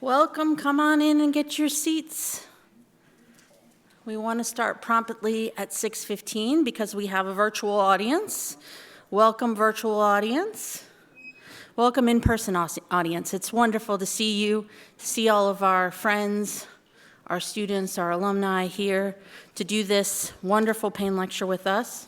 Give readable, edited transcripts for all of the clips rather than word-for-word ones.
Welcome, come on in and get your seats. We want to start promptly at 6:15 because we have a virtual audience. Welcome, virtual audience. Welcome, in-person audience. It's wonderful to see you, to see all of our friends, our students, our alumni here to do this wonderful Payne Lecture with us.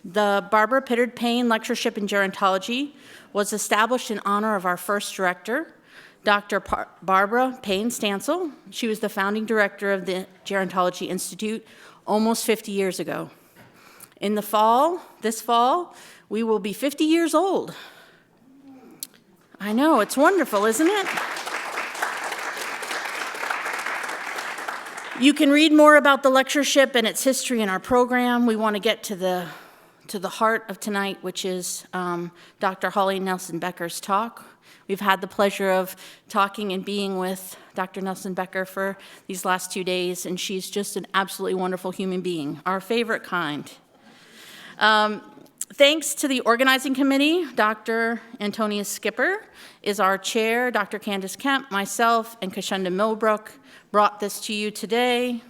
The Barbara Pittard Payne Lectureship in Gerontology was established in honor of our first director, Dr. Barbara Payne-Stancil. She was the founding director of the Gerontology Institute almost 50 years ago. In the fall, this fall, we will be 50 years old. I know, it's wonderful, isn't it? You can read more about the lectureship and its history in our program. We want to get to the heart of tonight, which is Dr. Holly Nelson-Becker's talk. We've had the pleasure of talking and being with Dr. Nelson-Becker for these last 2 days, and she's just an absolutely wonderful human being, our favorite kind. Thanks to the organizing committee, Dr. Antonia Skipper is our chair, Dr. Candace Kemp, myself, and Kashunda Millbrook brought this to you today.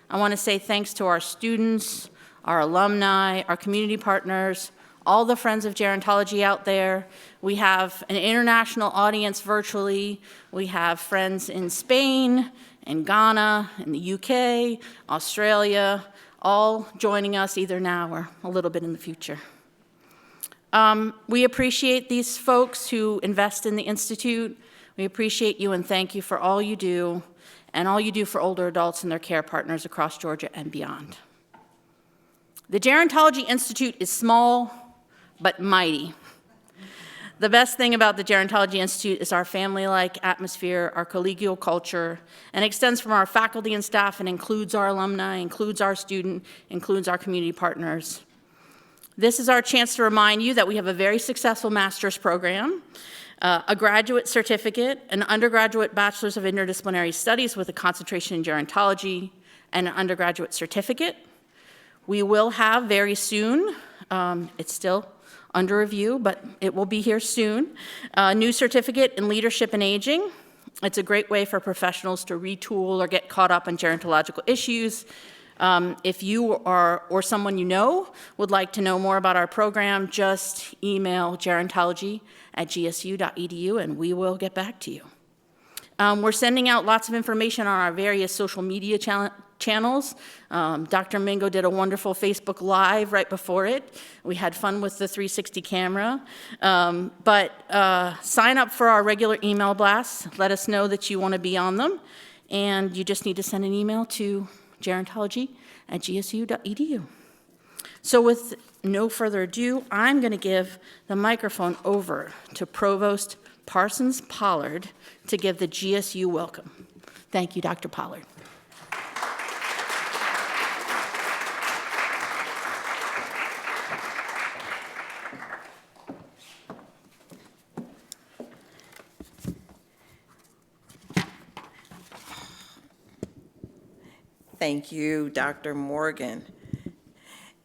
I want to say thanks to our students, our alumni, our community partners, all the friends of gerontology out there. We have an international audience virtually. We have friends in Spain, in Ghana, in the UK, Australia, all joining us either now or a little bit in the future. We appreciate these folks who invest in the Institute. We appreciate you and thank you for all you do and all you do for older adults and their care partners across Georgia and beyond. The Gerontology Institute is small but mighty. The best thing about the Gerontology Institute is our family-like atmosphere, our collegial culture, and extends from our faculty and staff and includes our alumni, includes our student, includes our community partners. This is our chance to remind you that we have a very successful master's program, a graduate certificate, an undergraduate bachelor's of interdisciplinary studies with a concentration in gerontology, and an undergraduate certificate. We will have very soon, it's still under review, but it will be here soon, a new certificate in leadership and aging. It's a great way for professionals to retool or get caught up on gerontological issues. If you or someone you know would like to know more about our program, just email gerontology@gsu.edu and we will get back to you. We're sending out lots of information on our various social media channels. Dr. Mingo did a wonderful Facebook Live right before it. We had fun with the 360 camera. But sign up for our regular email blasts. Let us know that you want to be on them. And you just need to send an email to gerontology@gsu.edu. So with no further ado, I'm going to give the microphone over to Provost Parsons Pollard to give the GSU welcome. Thank you, Dr. Pollard. Thank you, Dr. Morgan.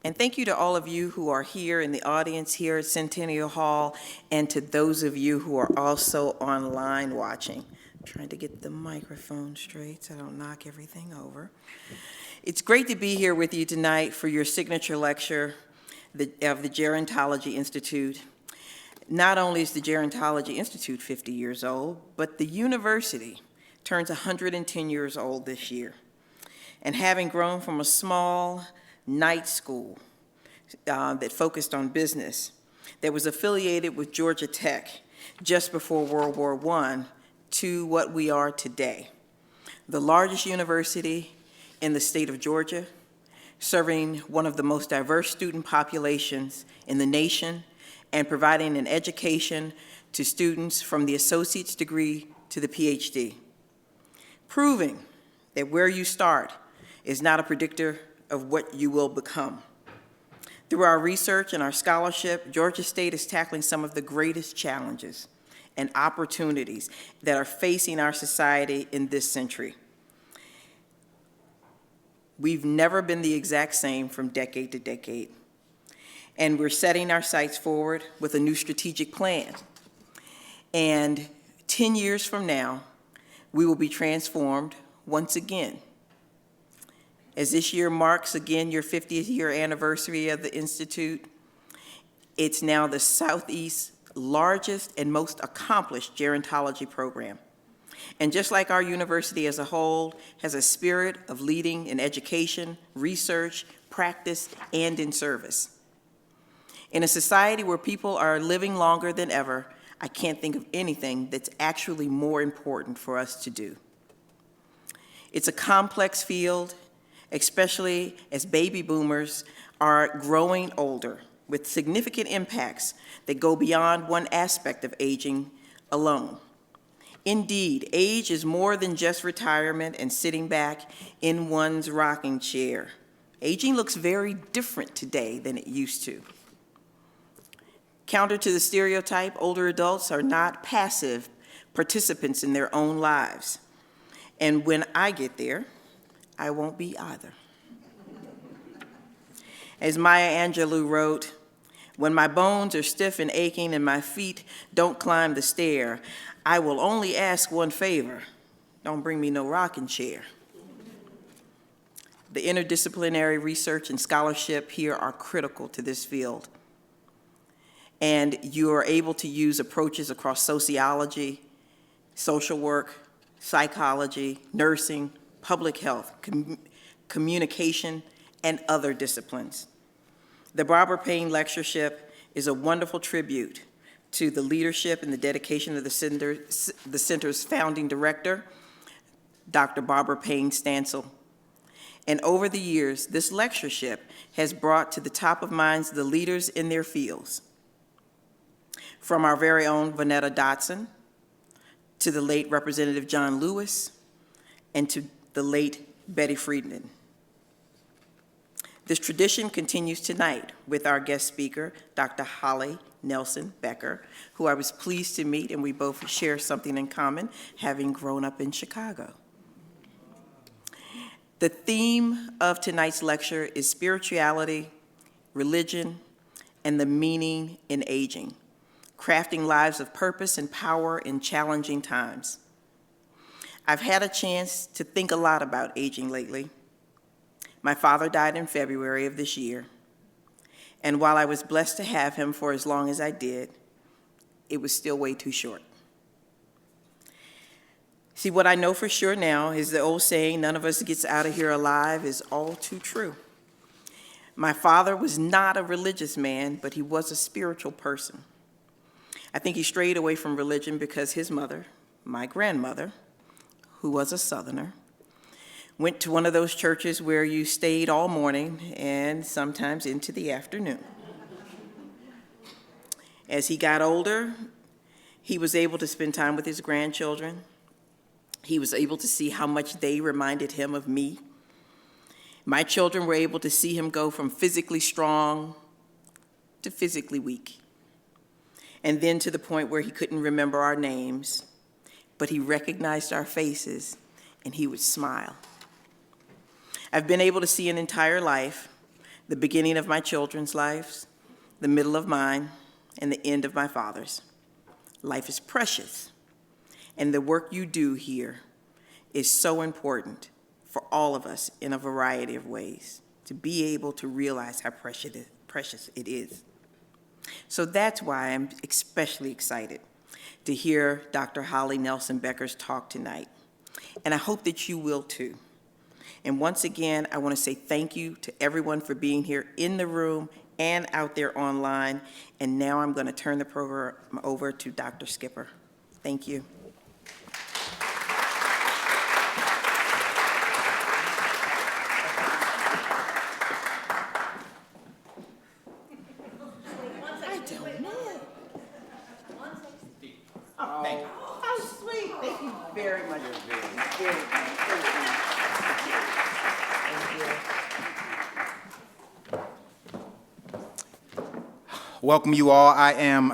And thank you to all of you who are here in the audience here at Centennial Hall, and to those of you who are also online watching. I'm trying to get the microphone straight so I don't knock everything over. It's great to be here with you tonight for your signature lecture of the Gerontology Institute. Not only is the Gerontology Institute 50 years old, but the university turns 110 years old this year. And having grown from a small night school that focused on business, that was affiliated with Georgia Tech just before World War I, to what we are today. The largest university in the state of Georgia, serving one of the most diverse student populations in the nation, and providing an education to students from the associate's degree to the PhD. Proving that where you start is not a predictor of what you will become. Through our research and our scholarship, Georgia State is tackling some of the greatest challenges and opportunities that are facing our society in this century. We've never been the exact same from decade to decade, and we're setting our sights forward with a new strategic plan. And 10 years from now, we will be transformed once again. As this year marks again your 50th year anniversary of the Institute, it's now the Southeast's largest and most accomplished gerontology program. And just like our university as a whole has a spirit of leading in education, research, practice, and in service. In a society where people are living longer than ever, I can't think of anything that's actually more important for us to do. It's a complex field, especially as baby boomers are growing older with significant impacts that go beyond one aspect of aging alone. Indeed, age is more than just retirement and sitting back in one's rocking chair. Aging looks very different today than it used to. Counter to the stereotype, older adults are not passive participants in their own lives. And when I get there, I won't be either. As Maya Angelou wrote, "When my bones are stiff and aching and my feet don't climb the stair, I will only ask one favor: don't bring me no rocking chair." The interdisciplinary research and scholarship here are critical to this field. And you are able to use approaches across sociology, social work, psychology, nursing, public health, communication, and other disciplines. The Barbara Payne Lectureship is a wonderful tribute to the leadership and the dedication of the center's founding director, Dr. Barbara Payne-Stancil. And over the years, this lectureship has brought to the top of minds the leaders in their fields. From our very own Vanetta Dotson, to the late Representative John Lewis, and to the late Betty Friedman. This tradition continues tonight with our guest speaker, Dr. Holly Nelson-Becker, who I was pleased to meet, and we both share something in common, having grown up in Chicago. The theme of tonight's lecture is spirituality, religion, and the meaning in aging, crafting lives of purpose and power in challenging times. I've had a chance to think a lot about aging lately. My father died in February of this year, and while I was blessed to have him for as long as I did, it was still way too short. See, what I know for sure now is the old saying, "None of us gets out of here alive," is all too true. My father was not a religious man, but he was a spiritual person. I think he strayed away from religion because his mother, my grandmother, who was a Southerner, went to one of those churches where you stayed all morning and sometimes into the afternoon. As he got older, he was able to spend time with his grandchildren. He was able to see how much they reminded him of me. My children were able to see him go from physically strong to physically weak, and then to the point where he couldn't remember our names, but he recognized our faces and he would smile. I've been able to see an entire life, the beginning of my children's lives, the middle of mine, and the end of my father's. Life is precious, and the work you do here is so important for all of us in a variety of ways, to be able to realize how precious it is. So that's why I'm especially excited to hear Dr. Holly Nelson-Becker's talk tonight, and I hope that you will too. And once again, I want to say thank you to everyone for being here in the room and out there online. And now I'm going to turn the program over to Dr. Skipper. Thank you. I don't know. Oh, thank you. Oh, sweet. Thank you very much. Very much. Welcome you all. I am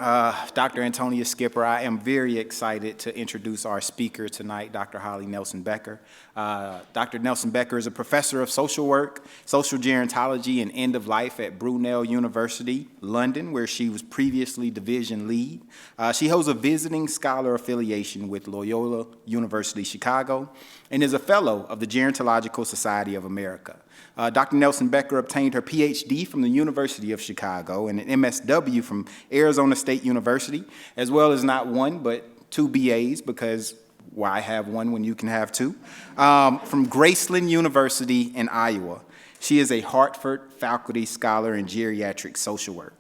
Dr. Antonia Skipper. I am very excited to introduce our speaker tonight, Dr. Holly Nelson-Becker. Dr. Nelson-Becker is a professor of social work, social gerontology, and end of life at Brunel University, London, where she was previously division lead. She holds a visiting scholar affiliation with Loyola University Chicago and is a fellow of the Gerontological Society of America. Dr. Nelson-Becker obtained her PhD from the University of Chicago and an MSW from Arizona State University, as well as not one, but 2 BAs, because why have one when you can have 2, from Graceland University in Iowa. She is a Hartford faculty scholar in geriatric social work.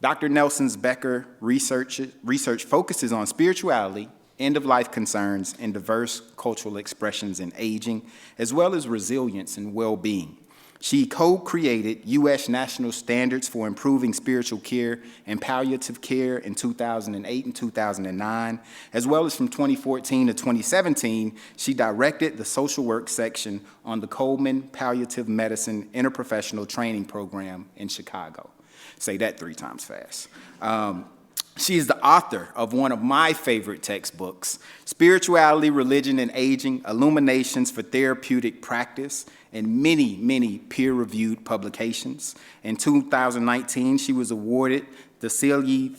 Dr. Nelson-Becker research focuses on spirituality, end-of-life concerns, and diverse cultural expressions in aging, as well as resilience and well-being. She co-created U.S. national standards for improving spiritual care and palliative care in 2008 and 2009, as well as from 2014 to 2017, she directed the social work section on the Coleman Palliative Medicine Interprofessional Training Program in Chicago. Say that 3 times fast. She is the author of one of my favorite textbooks, Spirituality, Religion, and Aging, Illuminations for Therapeutic Practice, and many, many peer-reviewed publications. In 2019, she was awarded the Seeley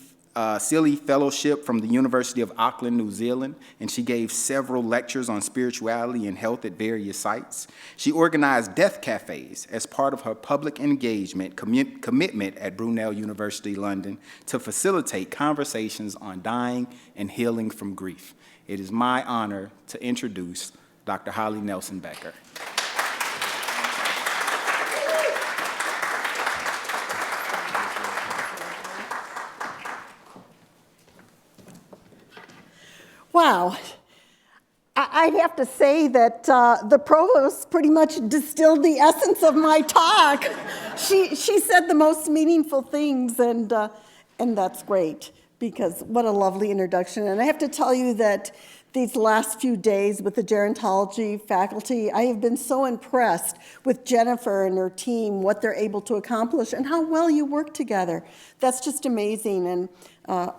Fellowship from the University of Auckland, New Zealand, and she gave several lectures on spirituality and health at various sites. She organized death cafes as part of her public engagement commitment at Brunel University, London, to facilitate conversations on dying and healing from grief. It is my honor to introduce Dr. Holly Nelson-Becker. Wow. I'd have to say that the provost pretty much distilled the essence of my talk. She said the most meaningful things, and that's great, because what a lovely introduction. And I have to tell you that these last few days with the gerontology faculty, I have been so impressed with Jennifer and her team, what they're able to accomplish, and how well you work together. That's just amazing, and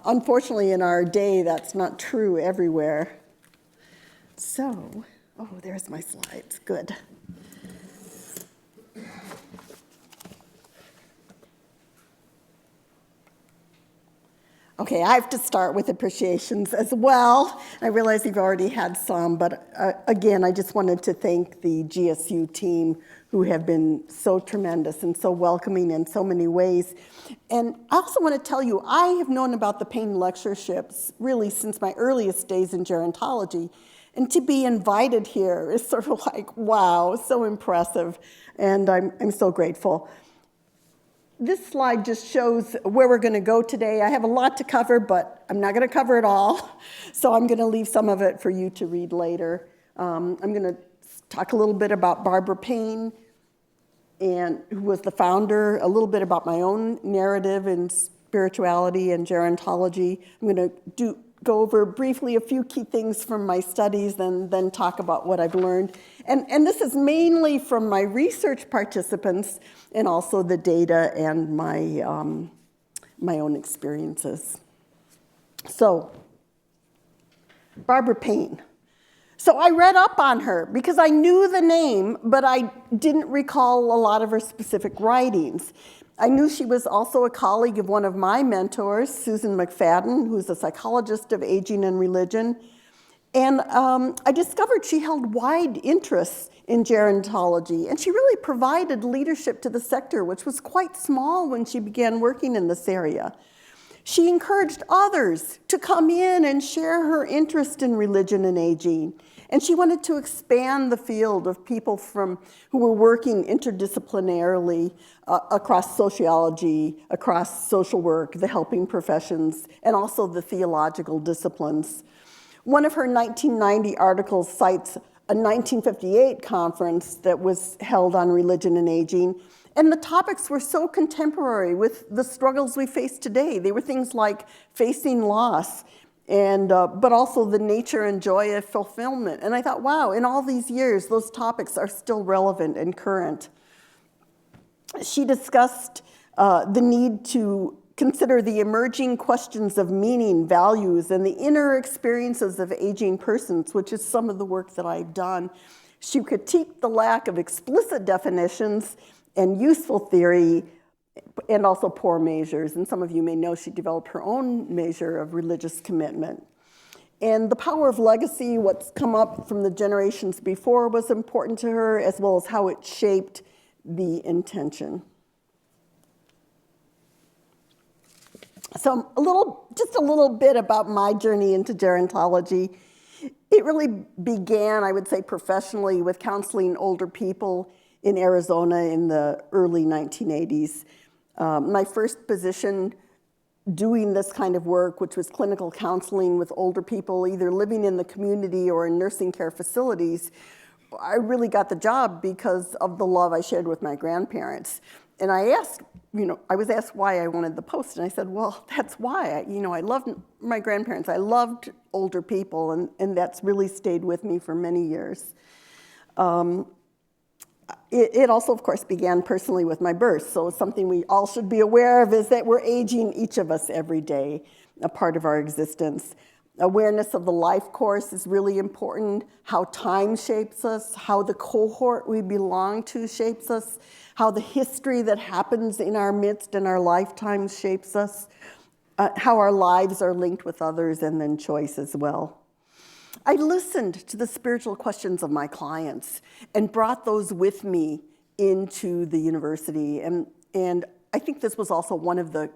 unfortunately in our day, that's not true everywhere. So, oh, there's my slides, good. Okay, I have to start with appreciations as well. I realize you've already had some, but again, I just wanted to thank the GSU team who have been so tremendous and so welcoming in so many ways. And I also want to tell you, I have known about the Payne Lectureships really since my earliest days in gerontology. And to be invited here is sort of like, wow, so impressive. And I'm so grateful. This slide just shows where we're going to go today. I have a lot to cover, but I'm not going to cover it all. So I'm going to leave some of it for you to read later. I'm going to talk a little bit about Barbara Payne, and who was the founder, a little bit about my own narrative in spirituality and gerontology. I'm going to go over briefly a few key things from my studies, and then talk about what I've learned. And this is mainly from my research participants and also the data and my own experiences. So, Barbara Payne. So I read up on her because I knew the name, but I didn't recall a lot of her specific writings. I knew she was also a colleague of one of my mentors, Susan McFadden, who's a psychologist of aging and religion. And I discovered she held wide interests in gerontology, and she really provided leadership to the sector, which was quite small when she began working in this area. She encouraged others to come in and share her interest in religion and aging. And she wanted to expand the field of people who were working interdisciplinarily across sociology, across social work, the helping professions, and also the theological disciplines. One of her 1990 articles cites a 1958 conference that was held on religion and aging, and the topics were so contemporary with the struggles we face today. They were things like facing loss, but also the nature and joy of fulfillment. And I thought, wow, in all these years, those topics are still relevant and current. She discussed the need to consider the emerging questions of meaning, values, and the inner experiences of aging persons, which is some of the work that I've done. She critiqued the lack of explicit definitions and useful theory, and also poor measures. And some of you may know she developed her own measure of religious commitment. And the power of legacy, what's come up from the generations before, was important to her, as well as how it shaped the intention. So just a little bit about my journey into gerontology. It really began, I would say, professionally with counseling older people in Arizona in the early 1980s. My first position doing this kind of work, which was clinical counseling with older people, either living in the community or in nursing care facilities, I really got the job because of the love I shared with my grandparents. And I was asked why I wanted the post, and I said, well, that's why. I loved my grandparents. I loved older people, and that's really stayed with me for many years. It also, of course, began personally with my birth. So something we all should be aware of is that we're aging, each of us, every day, a part of our existence. Awareness of the life course is really important, how time shapes us, how the cohort we belong to shapes us, how the history that happens in our midst and our lifetimes shapes us, how our lives are linked with others, and then choice as well. I listened to the spiritual questions of my clients and brought those with me into the university. And I think this was also one of the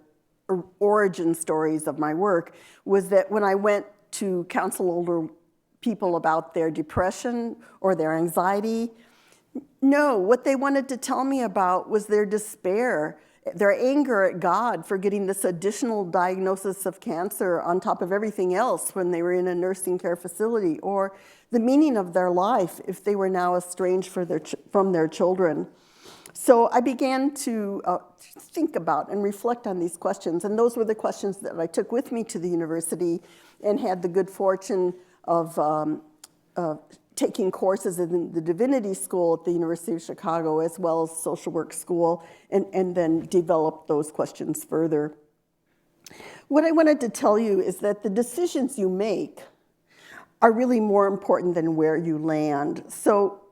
origin stories of my work, was that when I went to counsel older people about their depression or their anxiety, no, what they wanted to tell me about was their despair, their anger at God for getting this additional diagnosis of cancer on top of everything else when they were in a nursing care facility, or the meaning of their life if they were now estranged from their children. So I began to think about and reflect on these questions, and those were the questions that I took with me to the university and had the good fortune of taking courses in the divinity school at the University of Chicago, as well as social work school, and then developed those questions further. What I wanted to tell you is that the decisions you make are really more important than where you land. So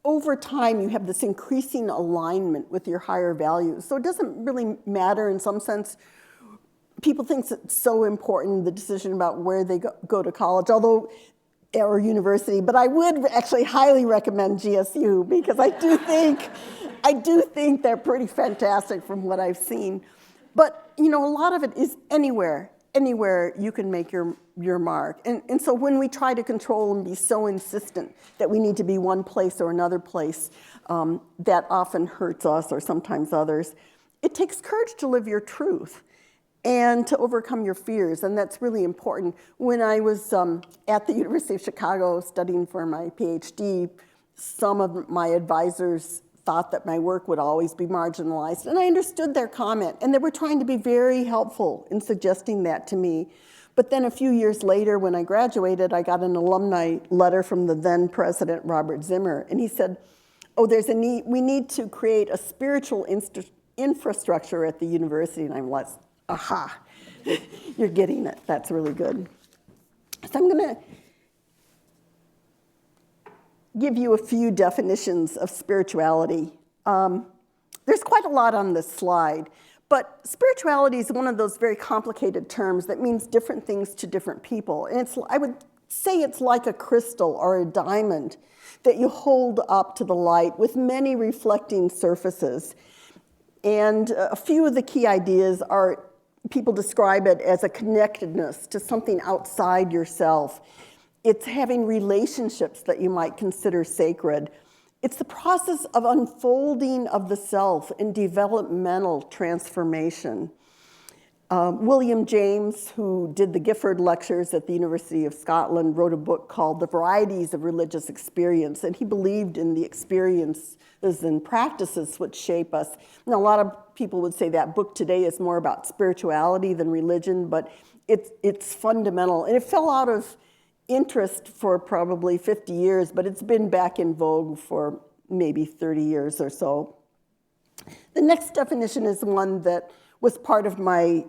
over time, you have this increasing alignment with your higher values. So it doesn't really matter in some sense. People think it's so important, the decision about where they go to college, or university, but I would actually highly recommend GSU because I do think they're pretty fantastic from what I've seen. But a lot of it is anywhere you can make your mark. And so when we try to control and be so insistent that we need to be one place or another place, that often hurts us or sometimes others. It takes courage to live your truth and to overcome your fears, and that's really important. When I was at the University of Chicago studying for my PhD, some of my advisors thought that my work would always be marginalized, and I understood their comment, and they were trying to be very helpful in suggesting that to me. But then a few years later, when I graduated, I got an alumni letter from the then president, Robert Zimmer, and he said, we need to create a spiritual infrastructure at the university, and I'm like, aha, you're getting it. That's really good. So I'm going to give you a few definitions of spirituality. There's quite a lot on this slide, but spirituality is one of those very complicated terms that means different things to different people. And I would say it's like a crystal or a diamond that you hold up to the light with many reflecting surfaces. And a few of the key ideas are, people describe it as a connectedness to something outside yourself. It's having relationships that you might consider sacred. It's the process of unfolding of the self and developmental transformation. William James, who did the Gifford Lectures at the University of Scotland, wrote a book called The Varieties of Religious Experience, and he believed in the experiences and practices which shape us. Now, a lot of people would say that book today is more about spirituality than religion, but it's fundamental. And it fell out of interest for probably 50 years, but it's been back in vogue for maybe 30 years or so. The next definition is one that was part of my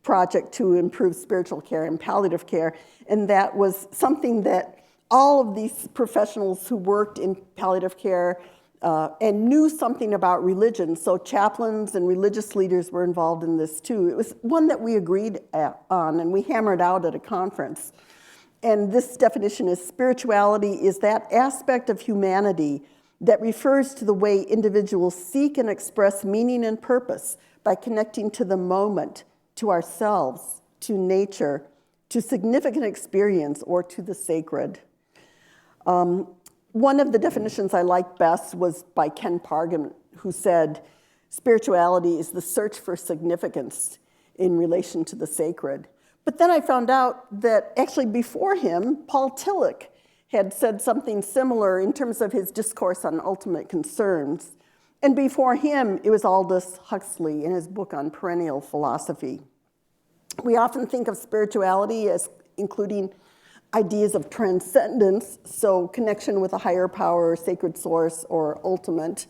project to improve spiritual care and palliative care, and that was something that all of these professionals who worked in palliative care and knew something about religion, so chaplains and religious leaders were involved in this too. It was one that we agreed on and we hammered out at a conference. And this definition is: spirituality is that aspect of humanity that refers to the way individuals seek and express meaning and purpose by connecting to the moment, to ourselves, to nature, to significant experience, or to the sacred. One of the definitions I liked best was by Ken Pargan, who said, spirituality is the search for significance in relation to the sacred. But then I found out that actually before him, Paul Tillich had said something similar in terms of his discourse on ultimate concerns. And before him, it was Aldous Huxley in his book on perennial philosophy. We often think of spirituality as including ideas of transcendence, so connection with a higher power, sacred source, or ultimate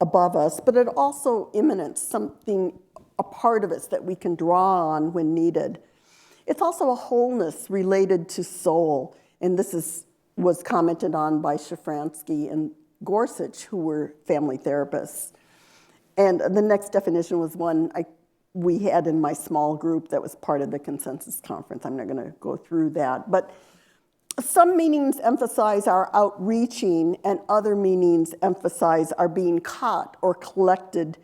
above us, but it also immanence, something, a part of us that we can draw on when needed. It's also a wholeness related to soul, and this was commented on by Shafransky and Gorsuch, who were family therapists. And the next definition was one we had in my small group that was part of the consensus conference. I'm not going to go through that. But some meanings emphasize our outreaching, and other meanings emphasize our being caught or collected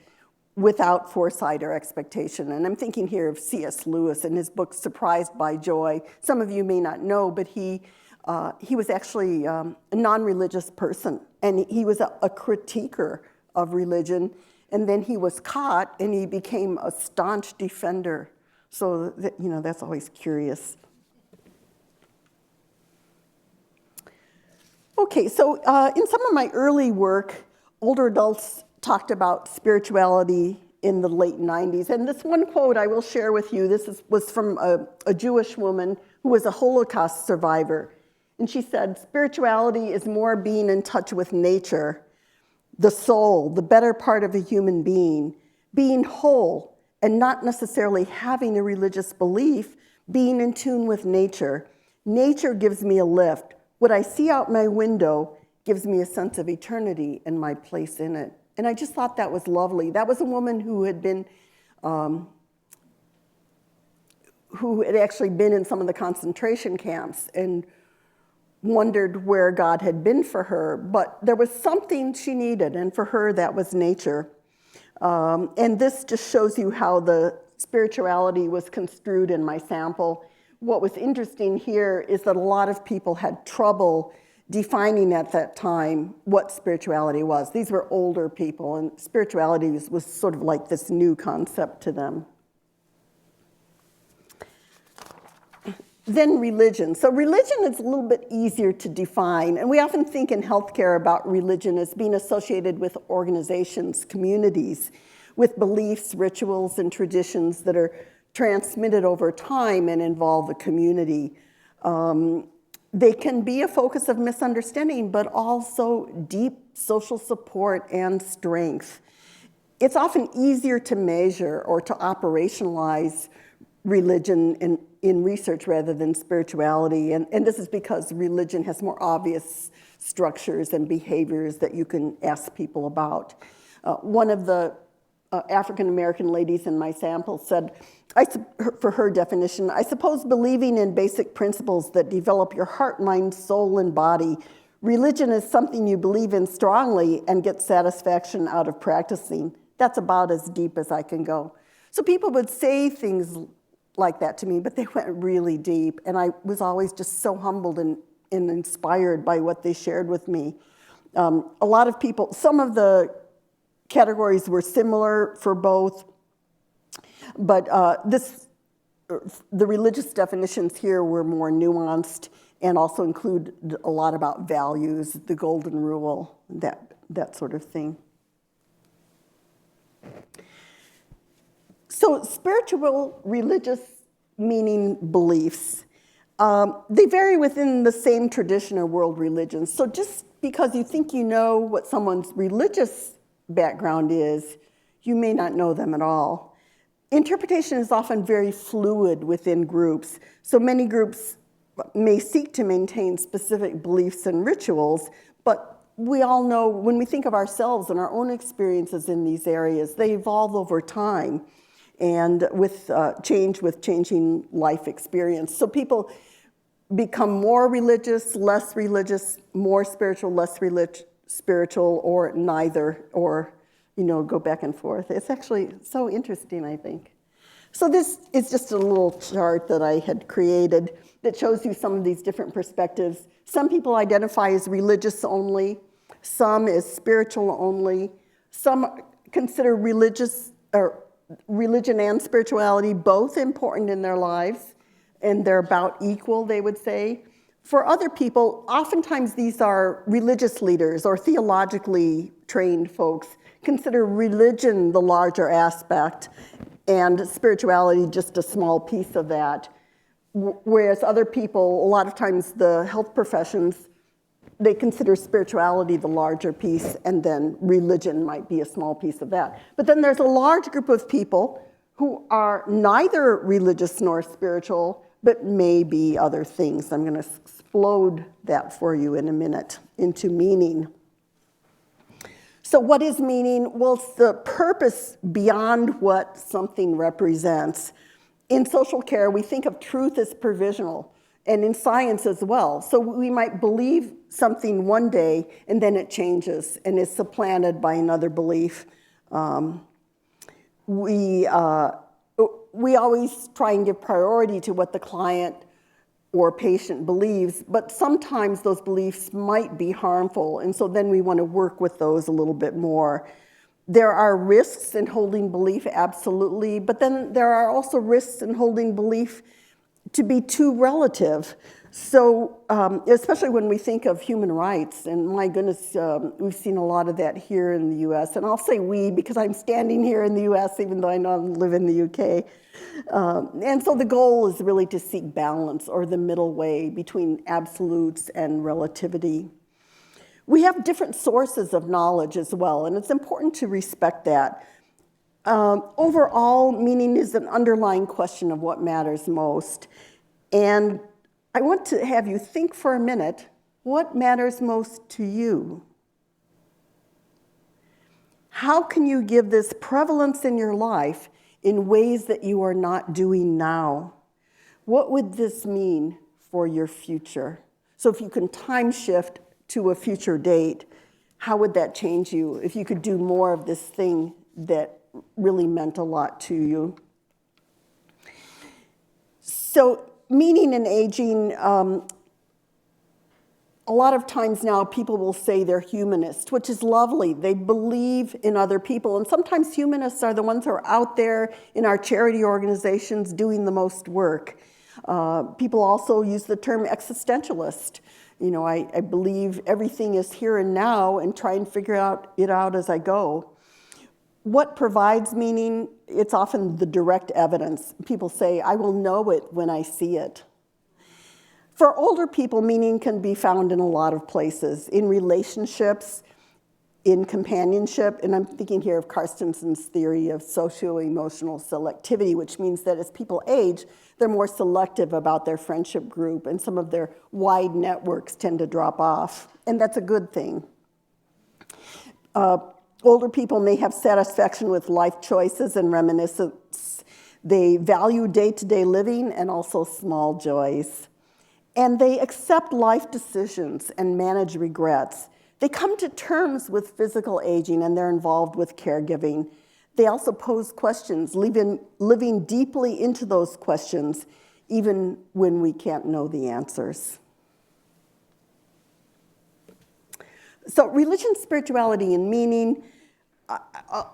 without foresight or expectation. And I'm thinking here of C.S. Lewis in his book, Surprised by Joy. Some of you may not know, but he was actually a non-religious person, and he was a critiquer of religion. And then he was caught, and he became a staunch defender. So, that's always curious. Okay, so in some of my early work, older adults talked about spirituality in the late 90s. And this one quote I will share with you, was from a Jewish woman who was a Holocaust survivor. And she said, spirituality is more being in touch with nature, the soul, the better part of a human being whole, and not necessarily having a religious belief, being in tune with nature. Nature gives me a lift. What I see out my window gives me a sense of eternity and my place in it. And I just thought that was lovely. That was a woman who had actually been in some of the concentration camps and wondered where God had been for her, but there was something she needed, and for her that was nature. And this just shows you how the spirituality was construed in my sample. What was interesting here is that a lot of people had trouble defining at that time what spirituality was. These were older people, and spirituality was sort of like this new concept to them. Then religion. So religion is a little bit easier to define, and we often think in healthcare about religion as being associated with organizations, communities, with beliefs, rituals, and traditions that are transmitted over time and involve a community. They can be a focus of misunderstanding, but also deep social support and strength. It's often easier to measure or to operationalize religion in research rather than spirituality. And this is because religion has more obvious structures and behaviors that you can ask people about. One of the African-American ladies in my sample said, for her definition, I suppose believing in basic principles that develop your heart, mind, soul, and body. Religion is something you believe in strongly and get satisfaction out of practicing. That's about as deep as I can go. So people would say things like that to me, but they went really deep, and I was always just so humbled and inspired by what they shared with me. A lot of people, some of the categories were similar for both, but the religious definitions here were more nuanced and also include a lot about values, the golden rule, that sort of thing. So spiritual, religious meaning beliefs, they vary within the same tradition or world religions. So just because you think you know what someone's religious background is, you may not know them at all. Interpretation is often very fluid within groups. So many groups may seek to maintain specific beliefs and rituals, but we all know when we think of ourselves and our own experiences in these areas, they evolve over time and with changing life experience. So people become more religious, more spiritual, less spiritual, or neither, or go back and forth. It's actually so interesting, I think. So this is just a little chart that I had created that shows you some of these different perspectives. Some people identify as religious only, some as spiritual only, some consider religion and spirituality both important in their lives, and they're about equal, they would say. For other people, oftentimes these are religious leaders or theologically trained folks, consider religion the larger aspect and spirituality just a small piece of that. Whereas other people, a lot of times the health professions, they consider spirituality the larger piece, and then religion might be a small piece of that. But then there's a large group of people who are neither religious nor spiritual, but may be other things. I'm going to explode that for you in a minute into meaning. So what is meaning? Well, it's the purpose beyond what something represents. In social care, we think of truth as provisional, and in science as well. So we might believe something one day, and then it changes and is supplanted by another belief. We always try and give priority to what the client or patient believes, but sometimes those beliefs might be harmful, and so then we want to work with those a little bit more. There are risks in holding belief, absolutely, but then there are also risks in holding belief to be too relative. So, especially when we think of human rights, and my goodness, we've seen a lot of that here in the US, and I'll say we because I'm standing here in the US even though I know I live in the UK. And so the goal is really to seek balance, or the middle way between absolutes and relativity. We have different sources of knowledge as well, and it's important to respect that. Overall, meaning is an underlying question of what matters most. And I want to have you think for a minute, what matters most to you? How can you give this prevalence in your life in ways that you are not doing now? What would this mean for your future? So if you can time shift to a future date, how would that change you if you could do more of this thing that really meant a lot to you? So meaning in aging, a lot of times now people will say they're humanist, which is lovely. They believe in other people, and sometimes humanists are the ones who are out there in our charity organizations doing the most work. People also use the term existentialist. I believe everything is here and now and try and figure it out as I go. What provides meaning? It's often the direct evidence. People say, I will know it when I see it. For older people, meaning can be found in a lot of places, in relationships, in companionship, and I'm thinking here of Carstenson's theory of socio-emotional selectivity, which means that as people age, they're more selective about their friendship group, and some of their wide networks tend to drop off, and that's a good thing. Older people may have satisfaction with life choices and reminiscence. They value day-to-day living and also small joys. And they accept life decisions and manage regrets. They come to terms with physical aging, and they're involved with caregiving. They also pose questions, living deeply into those questions, even when we can't know the answers. So religion, spirituality, and meaning,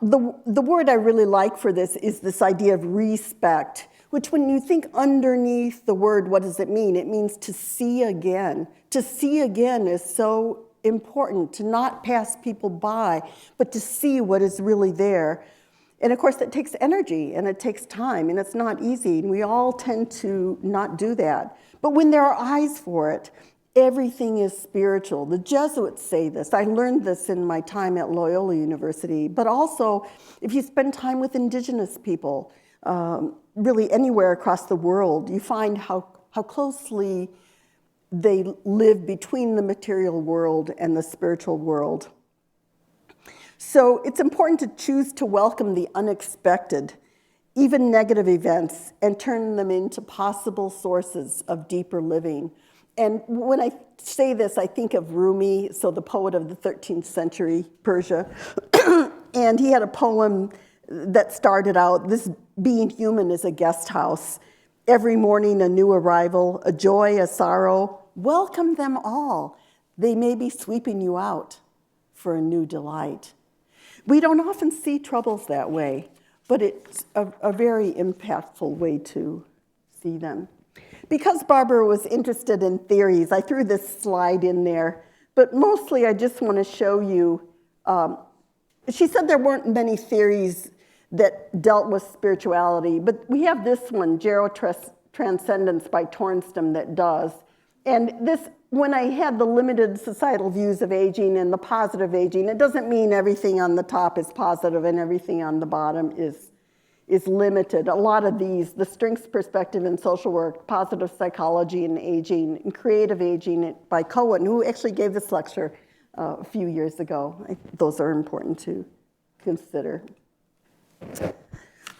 the word I really like for this is this idea of respect, which when you think underneath the word, what does it mean? It means to see again. To see again is so important, to not pass people by, but to see what is really there. And of course, that takes energy, and it takes time, and it's not easy, and we all tend to not do that. But when there are eyes for it, everything is spiritual. The Jesuits say this. I learned this in my time at Loyola University, but also if you spend time with indigenous people, really anywhere across the world, you find how closely they live between the material world and the spiritual world. So it's important to choose to welcome the unexpected, even negative events, and turn them into possible sources of deeper living. And when I say this, I think of Rumi, so the poet of the 13th century Persia, and he had a poem that started out, "This being human is a guest house. Every morning a new arrival, a joy, a sorrow. Welcome them all. They may be sweeping you out for a new delight." We don't often see troubles that way, but it's a very impactful way to see them. Because Barbara was interested in theories, I threw this slide in there, but mostly I just want to show you, she said there weren't many theories that dealt with spirituality, but we have this one, Gerontology by Tornstam, that does. And this, when I had the limited societal views of aging and the positive aging, it doesn't mean everything on the top is positive and everything on the bottom is limited. A lot of these, the strengths perspective in social work, positive psychology and aging, and creative aging by Cohen, who actually gave this lecture a few years ago. Those are important to consider.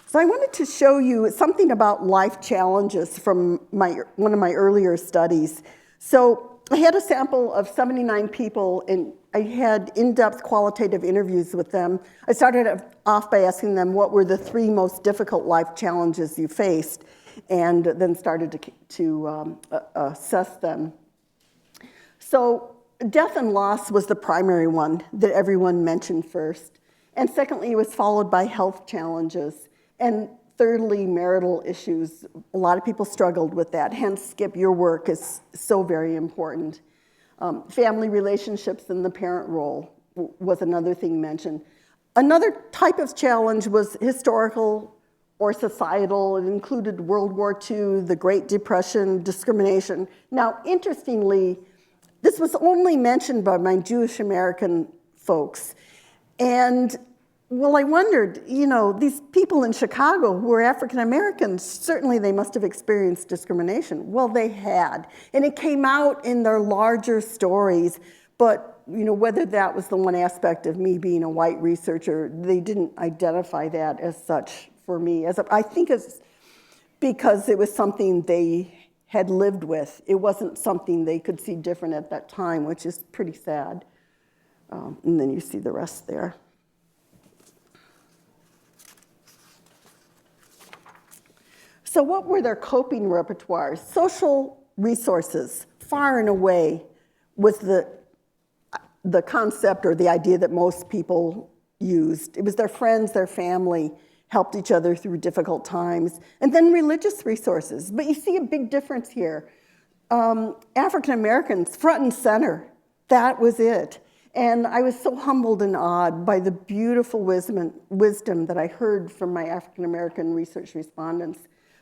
So I wanted to show you something about life challenges from one of my earlier studies. So I had a sample of 79 people, and I had in-depth qualitative interviews with them. I started off by asking them what were the 3 most difficult life challenges you faced, and then started to assess them. So death and loss was the primary one that everyone mentioned first. And secondly, it was followed by health challenges. And thirdly, marital issues. A lot of people struggled with that. Hence, Skip, your work is so very important. Family relationships and the parent role was another thing mentioned. Another type of challenge was historical or societal. It included World War II, the Great Depression, discrimination. Now, interestingly, this was only mentioned by my Jewish American folks. And well, I wondered, these people in Chicago who were African Americans, certainly they must have experienced discrimination. Well, they had. And it came out in their larger stories, but whether that was the one aspect of me being a white researcher, they didn't identify that as such for me. I think it's because it was something they had lived with. It wasn't something they could see different at that time, which is pretty sad. And then you see the rest there. So what were their coping repertoires? Social resources, far and away, was the concept or the idea that most people used. It was their friends, their family, helped each other through difficult times. And then religious resources. But you see a big difference here. African Americans, front and center, that was it. And I was so humbled and awed by the beautiful wisdom that I heard from my African American research respondents.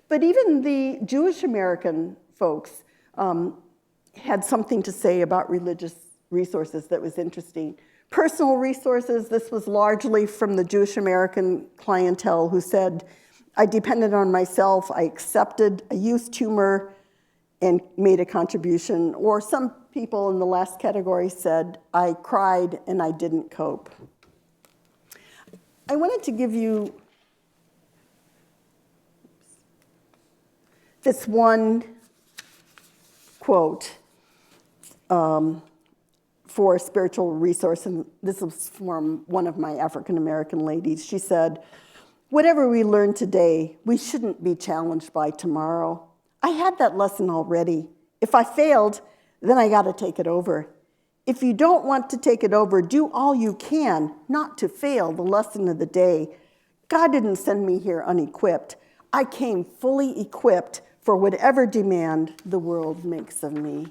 But even the Jewish American folks had something to say about religious resources that was interesting. Personal resources, this was largely from the Jewish American clientele who said, I depended on myself, I accepted, I used humor, and made a contribution. Or some people in the last category said, I cried and I didn't cope. I wanted to give you this one quote for a spiritual resource, and this was from one of my African American ladies. She said, whatever we learn today, we shouldn't be challenged by tomorrow. I had that lesson already. If I failed, then I got to take it over. If you don't want to take it over, do all you can not to fail the lesson of the day. God didn't send me here unequipped. I came fully equipped for whatever demand the world makes of me.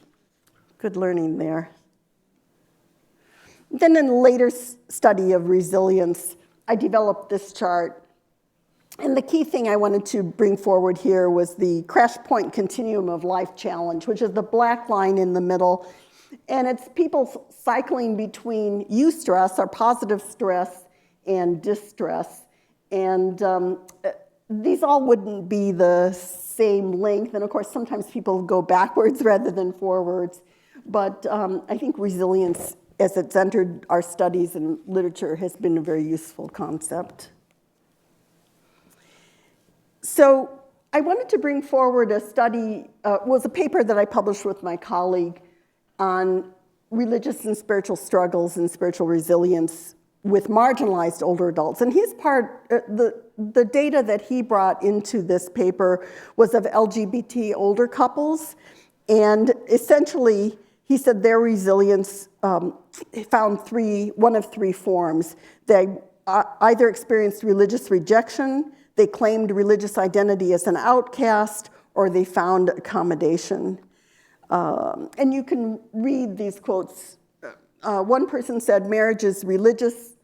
Good learning there. Then in a later study of resilience, I developed this chart. And the key thing I wanted to bring forward here was the crash point continuum of life challenge, which is the black line in the middle. And it's people cycling between eustress, or positive stress, and distress. And these all wouldn't be the same length, and of course, sometimes people go backwards rather than forwards, but I think resilience, as it's entered our studies and literature, has been a very useful concept. So I wanted to bring forward a study, was a paper that I published with my colleague on religious and spiritual struggles and spiritual resilience with marginalized older adults. And his part, the data that he brought into this paper was of LGBT older couples. And essentially, he said their resilience found one of three forms. They either experienced religious rejection, they claimed religious identity as an outcast, or they found accommodation. And you can read these quotes. One person said, marriage is religious,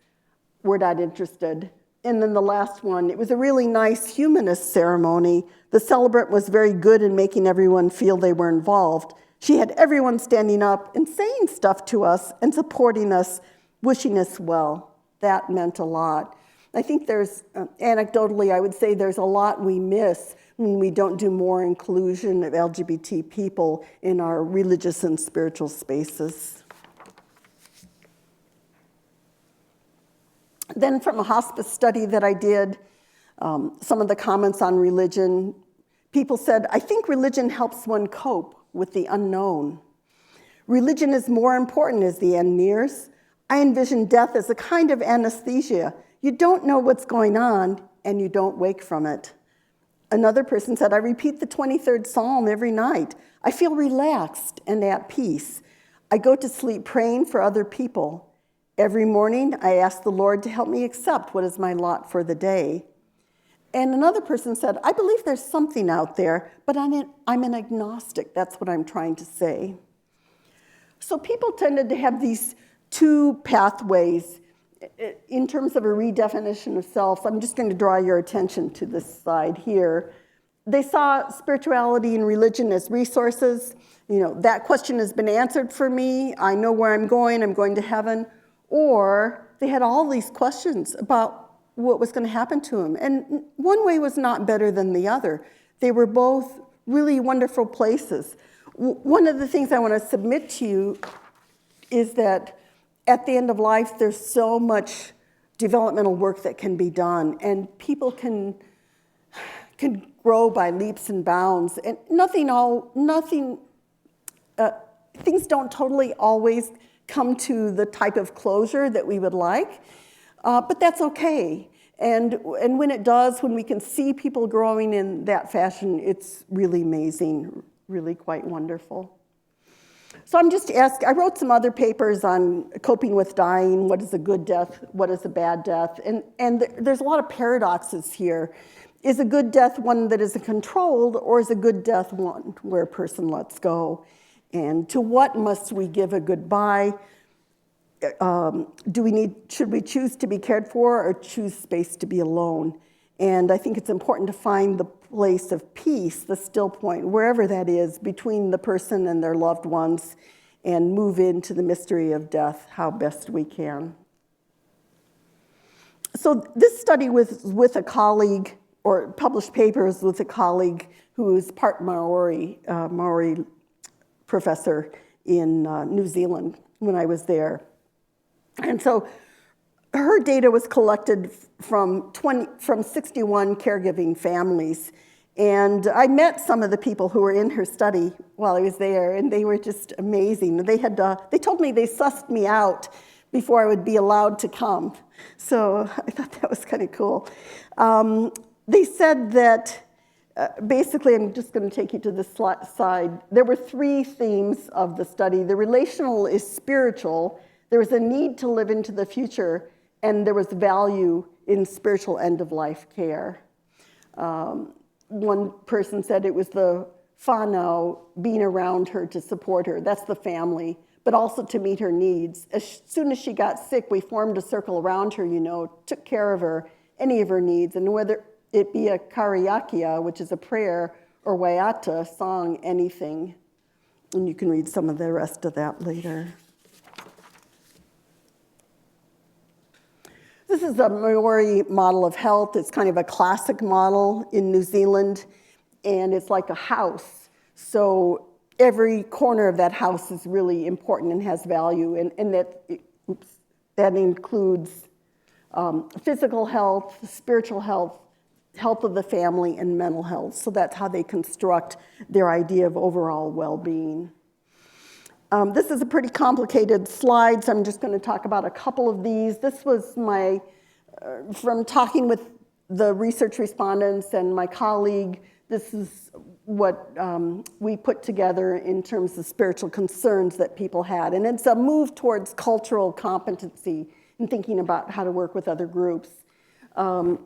we're not interested. And then the last one, it was a really nice humanist ceremony. The celebrant was very good in making everyone feel they were involved. She had everyone standing up and saying stuff to us and supporting us, wishing us well. That meant a lot. I think there's, anecdotally, I would say there's a lot we miss when we don't do more inclusion of LGBT people in our religious and spiritual spaces. Then from a hospice study that I did, some of the comments on religion, people said, I think religion helps one cope with the unknown. Religion is more important as the end nears. I envision death as a kind of anesthesia. You don't know what's going on, and you don't wake from it. Another person said, I repeat the 23rd Psalm every night. I feel relaxed and at peace. I go to sleep praying for other people. Every morning, I ask the Lord to help me accept what is my lot for the day. And another person said, I believe there's something out there, but I'm an agnostic. That's what I'm trying to say. So people tended to have these two pathways in terms of a redefinition of self. I'm just going to draw your attention to this slide here. They saw spirituality and religion as resources. You know, that question has been answered for me. I know where I'm going to heaven. Or they had all these questions about what was going to happen to them. And one way was not better than the other. They were both really wonderful places. One of the things I want to submit to you is that at the end of life, there's so much developmental work that can be done, and people can grow by leaps and bounds. And things don't totally always come to the type of closure that we would like, but that's okay. And when it does, when we can see people growing in that fashion, it's really amazing, really quite wonderful. So I'm just asking, I wrote some other papers on coping with dying, what is a good death, what is a bad death, and there's a lot of paradoxes here. Is a good death one that is controlled, or is a good death one where a person lets go? And to what must we give a goodbye? Should we choose to be cared for or choose space to be alone? And I think it's important to find the place of peace, the still point, wherever that is, between the person and their loved ones, and move into the mystery of death how best we can. So this study was with a colleague, or published papers with a colleague who is part Maori professor in New Zealand when I was there. And so her data was collected from 61 caregiving families. And I met some of the people who were in her study while I was there, and they were just amazing. They told me they sussed me out before I would be allowed to come. So I thought that was kind of cool. They said that basically, I'm just going to take you to this side. There were three themes of the study. The relational is spiritual. There was a need to live into the future, and there was value in spiritual end-of-life care. One person said it was the whānau being around her to support her. That's the family, but also to meet her needs. As soon as she got sick, we formed a circle around her, took care of her, any of her needs, and whether it be a karayakia, which is a prayer, or waiata, song, anything. And you can read some of the rest of that later. This is a Maori model of health. It's kind of a classic model in New Zealand, and it's like a house. So every corner of that house is really important and has value, and that includes physical health, spiritual health, health of the family, and mental health. So that's how they construct their idea of overall well-being. This is a pretty complicated slide, so I'm just going to talk about a couple of these. This was from talking with the research respondents and my colleague, this is what we put together in terms of spiritual concerns that people had. And it's a move towards cultural competency in thinking about how to work with other groups. Let's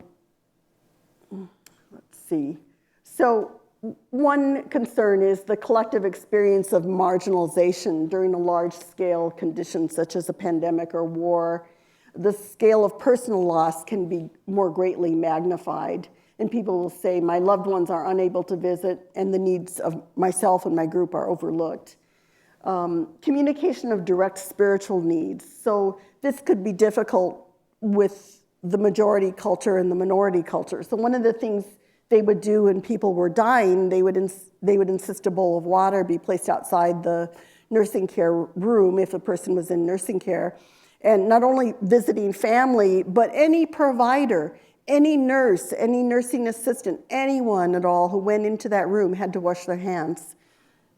see. So one concern is the collective experience of marginalization during a large-scale condition such as a pandemic or war. The scale of personal loss can be more greatly magnified, and people will say, my loved ones are unable to visit, and the needs of myself and my group are overlooked. Communication of direct spiritual needs. So this could be difficult with the majority culture and the minority culture. So one of the things they would do when people were dying, they would insist a bowl of water be placed outside the nursing care room if a person was in nursing care. And not only visiting family, but any provider, any nurse, any nursing assistant, anyone at all who went into that room had to wash their hands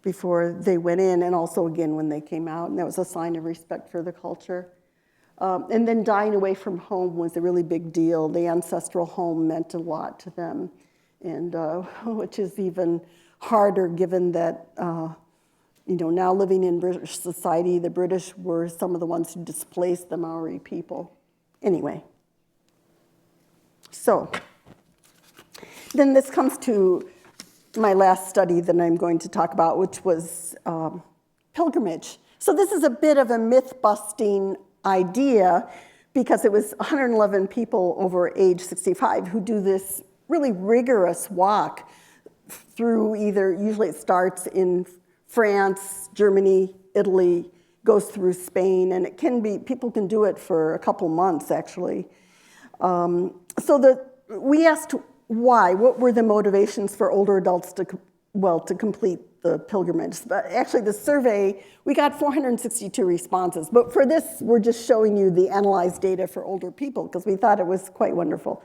before they went in, and also again when they came out, and that was a sign of respect for the culture. And then dying away from home was a really big deal. The ancestral home meant a lot to them, and which is even harder given that now living in British society, the British were some of the ones who displaced the Maori people. Anyway, so then this comes to my last study that I'm going to talk about, which was pilgrimage. So this is a bit of a myth-busting idea because it was 111 people over age 65 who do this really rigorous walk through usually it starts in France, Germany, Italy, goes through Spain, and people can do it for a couple months actually. We asked why, what were the motivations for older adults to complete the pilgrimage? But actually the survey, we got 462 responses, but for this, we're just showing you the analyzed data for older people because we thought it was quite wonderful.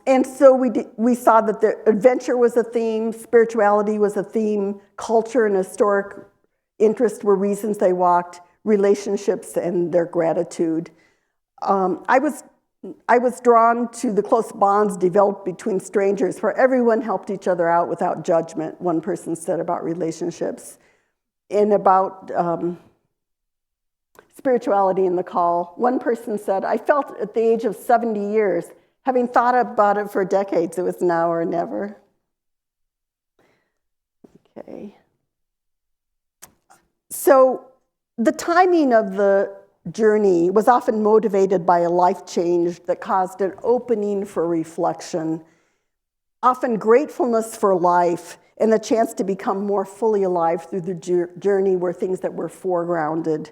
And so we saw that the adventure was a theme, spirituality was a theme, culture and historic interest were reasons they walked, relationships and their gratitude. I was drawn to the close bonds developed between strangers where everyone helped each other out without judgment, one person said about relationships. And about spirituality in the call, one person said, I felt at the age of 70 years, having thought about it for decades, it was now or never. Okay. So the timing of the journey was often motivated by a life change that caused an opening for reflection, often gratefulness for life, and the chance to become more fully alive through the journey were things that were foregrounded.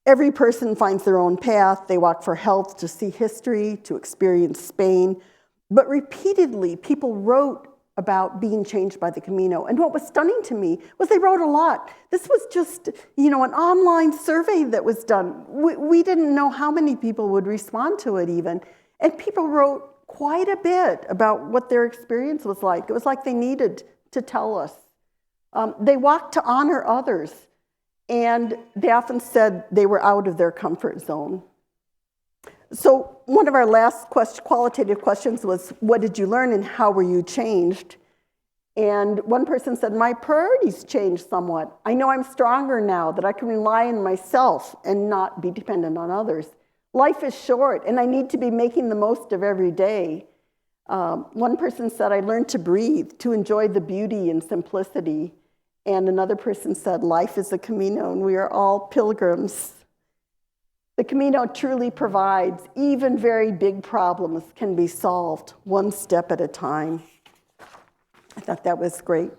Every person finds their own path. They walk for health, to see history, to experience Spain. But repeatedly, people wrote about being changed by the Camino. And what was stunning to me was they wrote a lot. This was just, an online survey that was done. We didn't know how many people would respond to it even. And people wrote quite a bit about what their experience was like. It was like they needed to tell us. They walked to honor others. And they often said they were out of their comfort zone. So one of our last qualitative questions was, what did you learn and how were you changed? And one person said, my priorities changed somewhat. I know I'm stronger now, that I can rely on myself and not be dependent on others. Life is short, and I need to be making the most of every day. One person said, I learned to breathe, to enjoy the beauty and simplicity. And another person said, life is a Camino, and we are all pilgrims. The Camino truly provides, even very big problems can be solved one step at a time. I thought that was great.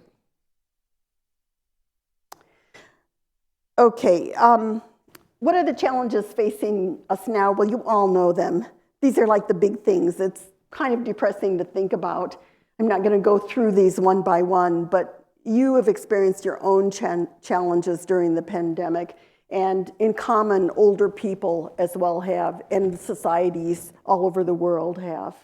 Okay, What are the challenges facing us now? Well, you all know them. These are like the big things. It's kind of depressing to think about. I'm not going to go through these one by one, but you have experienced your own challenges during the pandemic, and in common, older people as well have, and societies all over the world have.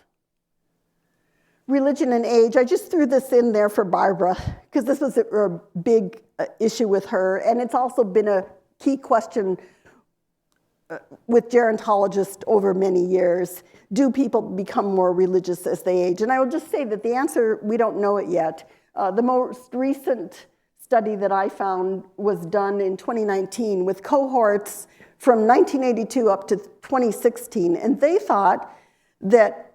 Religion and age, I just threw this in there for Barbara, because this was a big issue with her, and it's also been a key question with gerontologists over many years. Do people become more religious as they age? And I will just say that the answer, we don't know it yet. The most recent study that I found was done in 2019 with cohorts from 1982 up to 2016, and they thought that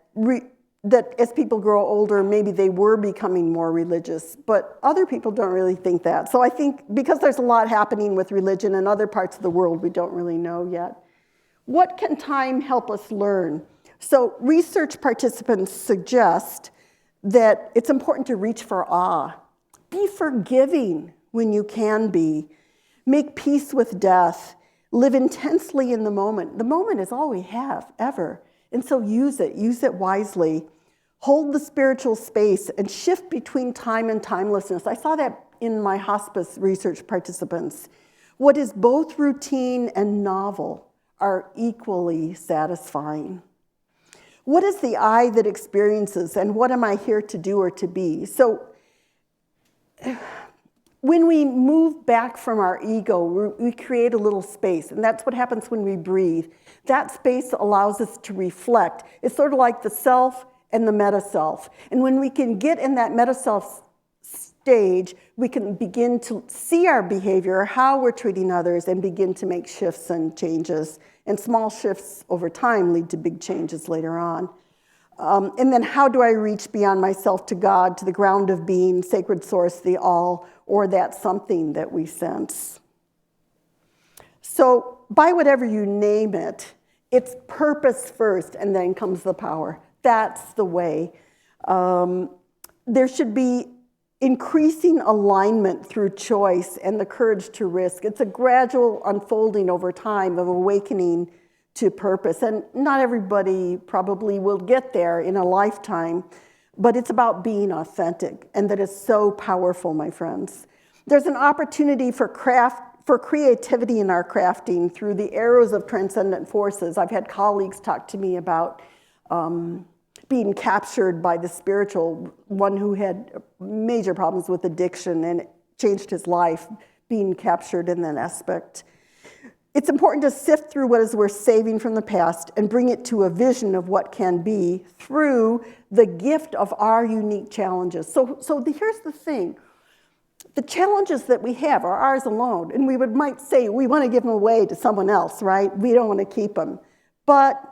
that as people grow older, maybe they were becoming more religious, but other people don't really think that. So I think because there's a lot happening with religion in other parts of the world, we don't really know yet. What can time help us learn? So research participants suggest that it's important to reach for awe. Be forgiving when you can be. Make peace with death. Live intensely in the moment. The moment is all we have, ever. And so use it wisely. Hold the spiritual space and shift between time and timelessness. I saw that in my hospice research participants. What is both routine and novel are equally satisfying. What is the I that experiences, and what am I here to do or to be? So when we move back from our ego, we create a little space, and that's what happens when we breathe. That space allows us to reflect. It's sort of like the self and the meta-self. And when we can get in that meta-self stage, we can begin to see our behavior, how we're treating others, and begin to make shifts and changes. And small shifts over time lead to big changes later on. And then how do I reach beyond myself to God, to the ground of being, sacred source, the all, or that something that we sense? So by whatever you name it, it's purpose first, and then comes the power. That's the way. There should be increasing alignment through choice and the courage to risk. It's a gradual unfolding over time of awakening to purpose. And not everybody probably will get there in a lifetime, but it's about being authentic, and that is so powerful, my friends. There's an opportunity for creativity in our crafting through the arrows of transcendent forces. I've had colleagues talk to me about being captured by the spiritual, one who had major problems with addiction and it changed his life, being captured in that aspect. It's important to sift through what is worth saving from the past and bring it to a vision of what can be through the gift of our unique challenges. So here's the thing. The challenges that we have are ours alone, and we might say we want to give them away to someone else, right? We don't want to keep them. But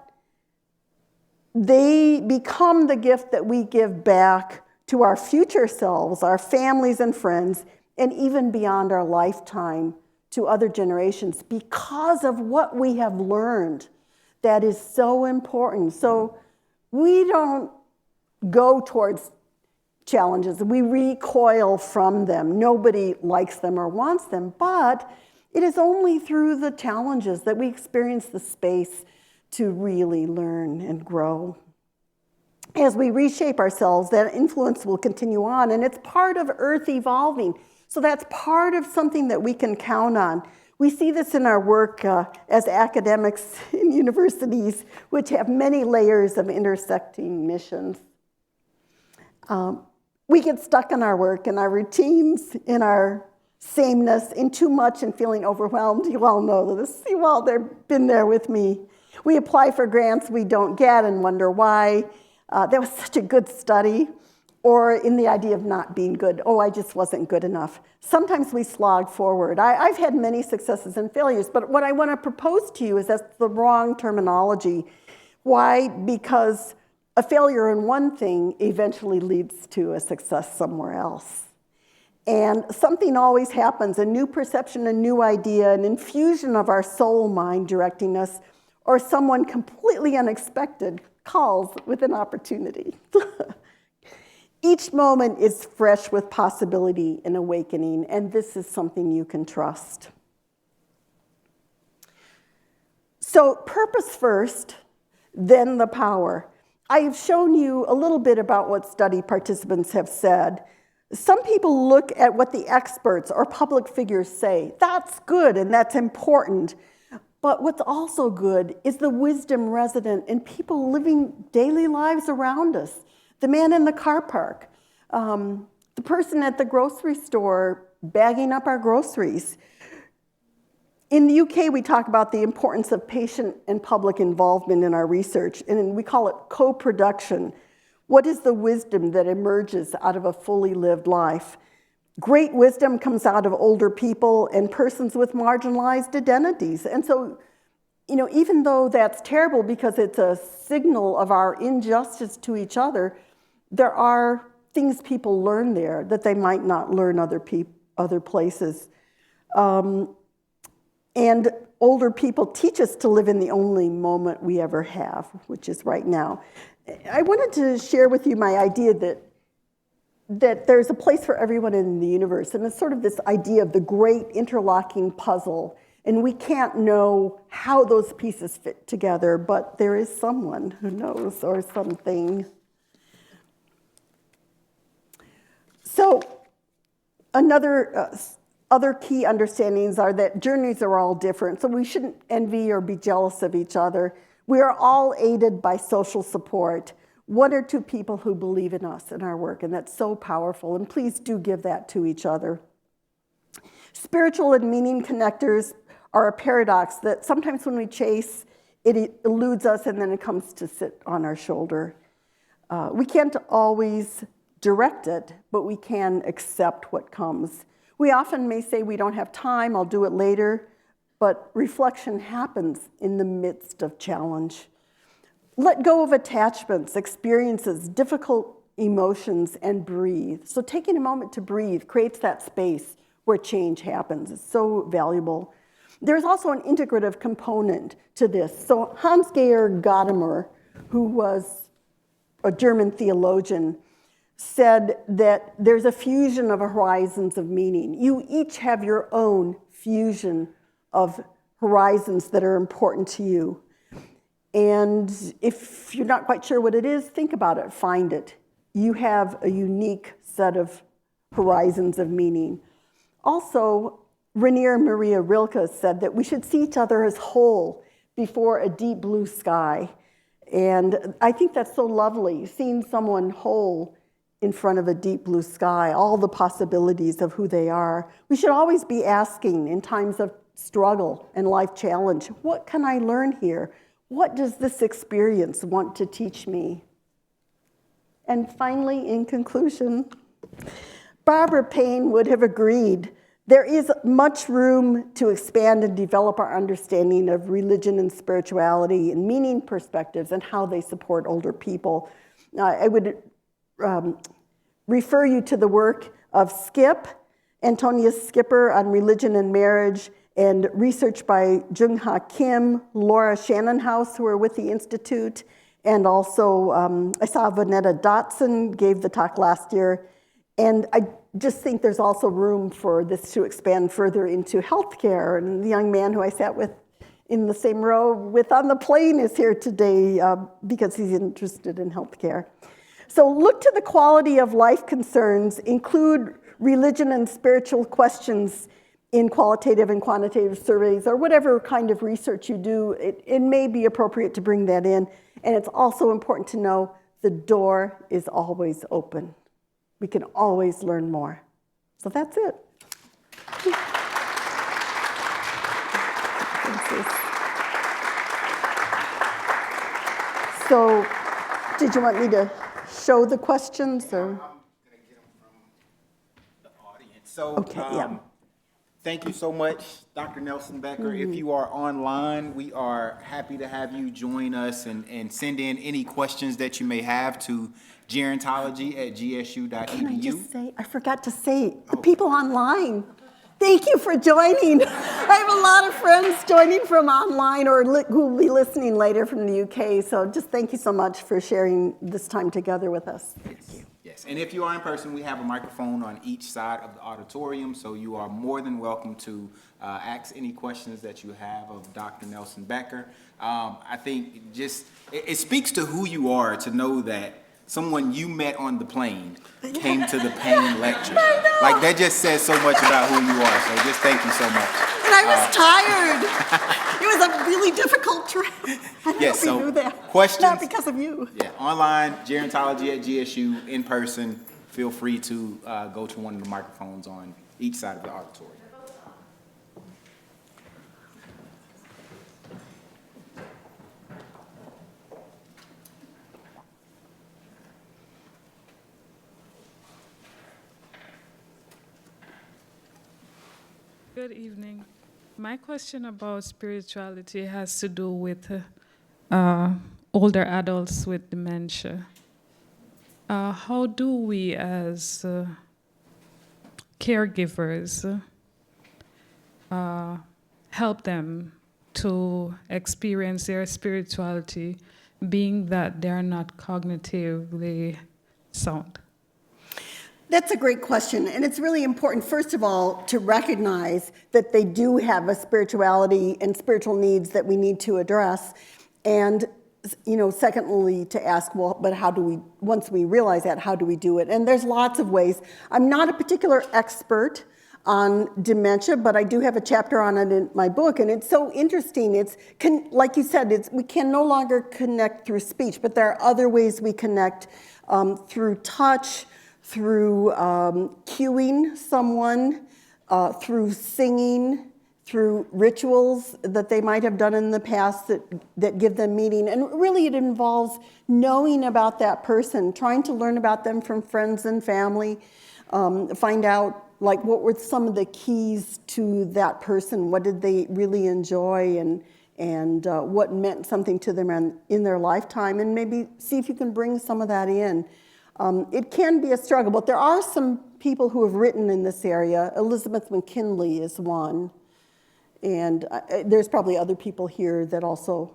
they become the gift that we give back to our future selves, our families and friends, and even beyond our lifetime to other generations because of what we have learned that is so important. So we don't go towards challenges. We recoil from them. Nobody likes them or wants them, but it is only through the challenges that we experience the space to really learn and grow. As we reshape ourselves, that influence will continue on, and it's part of Earth evolving. So that's part of something that we can count on. We see this in our work as academics in universities, which have many layers of intersecting missions. We get stuck in our work, in our routines, in our sameness, in too much and feeling overwhelmed. You all know this. You all been there with me. We apply for grants we don't get and wonder why. That was such a good study. Or in the idea of not being good. Oh, I just wasn't good enough. Sometimes we slog forward. I've had many successes and failures, but what I want to propose to you is that's the wrong terminology. Why? Because a failure in one thing eventually leads to a success somewhere else. And something always happens, a new perception, a new idea, an infusion of our soul mind directing us, or someone completely unexpected calls with an opportunity. Each moment is fresh with possibility and awakening, and this is something you can trust. So purpose first, then the power. I've shown you a little bit about what study participants have said. Some people look at what the experts or public figures say. That's good and that's important. But what's also good is the wisdom resident in people living daily lives around us. The man in the car park, the person at the grocery store bagging up our groceries. In the UK, we talk about the importance of patient and public involvement in our research, and we call it co-production. What is the wisdom that emerges out of a fully lived life? Great wisdom comes out of older people and persons with marginalized identities. And so, even though that's terrible because it's a signal of our injustice to each other, there are things people learn there that they might not learn other places. And older people teach us to live in the only moment we ever have, which is right now. I wanted to share with you my idea that there's a place for everyone in the universe, and it's sort of this idea of the great interlocking puzzle, and we can't know how those pieces fit together, but there is someone who knows, or something. So other key understandings are that journeys are all different, so we shouldn't envy or be jealous of each other. We are all aided by social support. One or two people who believe in us and our work, and that's so powerful, and please do give that to each other. Spiritual and meaning connectors are a paradox that sometimes when we chase, it eludes us and then it comes to sit on our shoulder. We can't always direct it, but we can accept what comes. We often may say we don't have time, I'll do it later, but reflection happens in the midst of challenge. Let go of attachments, experiences, difficult emotions, and breathe. So taking a moment to breathe creates that space where change happens. It's so valuable. There's also an integrative component to this. So Hans-Georg Gadamer, who was a German theologian, said that there's a fusion of horizons of meaning. You each have your own fusion of horizons that are important to you. And if you're not quite sure what it is, think about it, find it. You have a unique set of horizons of meaning. Also, Rainier Maria Rilke said that we should see each other as whole before a deep blue sky. And I think that's so lovely, seeing someone whole in front of a deep blue sky, all the possibilities of who they are. We should always be asking in times of struggle and life challenge, what can I learn here? What does this experience want to teach me? And finally, in conclusion, Barbara Payne would have agreed there is much room to expand and develop our understanding of religion and spirituality and meaning perspectives and how they support older people. I would refer you to the work of Antonia Skipper on religion and marriage, and research by Jung-Ha Kim, Laura Shannonhouse, who are with the Institute, and also I saw Vanetta Dotson gave the talk last year. And I just think there's also room for this to expand further into healthcare. And the young man who I sat with in the same row with on the plane is here today because he's interested in healthcare. So look to the quality of life concerns, include religion and spiritual questions in qualitative and quantitative surveys, or whatever kind of research you do. It may be appropriate to bring that in. And it's also important to know the door is always open. We can always learn more. So that's it. So, did you want me to show the questions? Or? I'm going to get them from the audience. So, Okay, thank you so much, Dr. Nelson-Becker. If you are online, we are happy to have you join us and send in any questions that you may have to gerontology@gsu.edu. Can I just say, I forgot to say, the people online, thank you for joining. I have a lot of friends joining from online or who will be listening later from the UK, so just thank you so much for sharing this time together with us. Yes. Yes. Yes, and if you are in person, we have a microphone on each side of the auditorium, so you are more than welcome to ask any questions that you have of Dr. Nelson-Becker. I think it speaks to who you are to know that someone you met on the plane came to the Payne lecture. Like, that just says so much about who you are, so just thank you so much. And I was tired. It was a really difficult trip. I don't know if you knew that. Questions? Not because of you. Yeah, online, gerontology at GSU, in person, feel free to go to one of the microphones on each side of the auditorium. Good evening. My question about spirituality has to do with older adults with dementia. How do we as caregivers help them to experience their spirituality, being that they're not cognitively sound? That's a great question, and it's really important, first of all, to recognize that they do have a spirituality and spiritual needs that we need to address, and secondly, to ask, well, but how do we, once we realize that, how do we do it? And there's lots of ways. I'm not a particular expert on dementia, but I do have a chapter on it in my book, and it's so interesting. Like you said, we can no longer connect through speech, but there are other ways we connect through touch, through cueing someone, through singing, through rituals that they might have done in the past that give them meaning. And really it involves knowing about that person, trying to learn about them from friends and family, find out like what were some of the keys to that person, what did they really enjoy, and what meant something to them in their lifetime, and maybe see if you can bring some of that in. It can be a struggle, but there are some people who have written in this area. Elizabeth McKinley is one, and there's probably other people here that also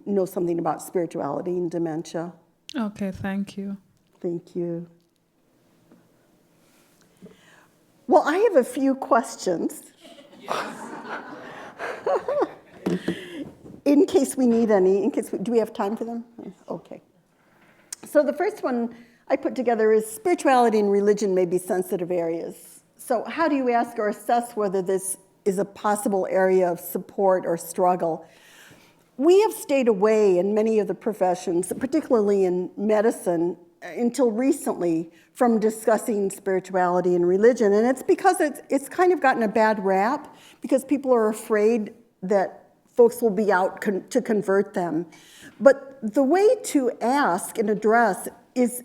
know something about spirituality and dementia. Okay, thank you. Thank you. Well, I have a few questions. In case we need any, do we have time for them? Okay. So the first one I put together is spirituality and religion may be sensitive areas. So how do you ask or assess whether this is a possible area of support or struggle? We have stayed away in many of the professions, particularly in medicine, until recently from discussing spirituality and religion. And it's because it's kind of gotten a bad rap because people are afraid that folks will be out to convert them. But the way to ask and address is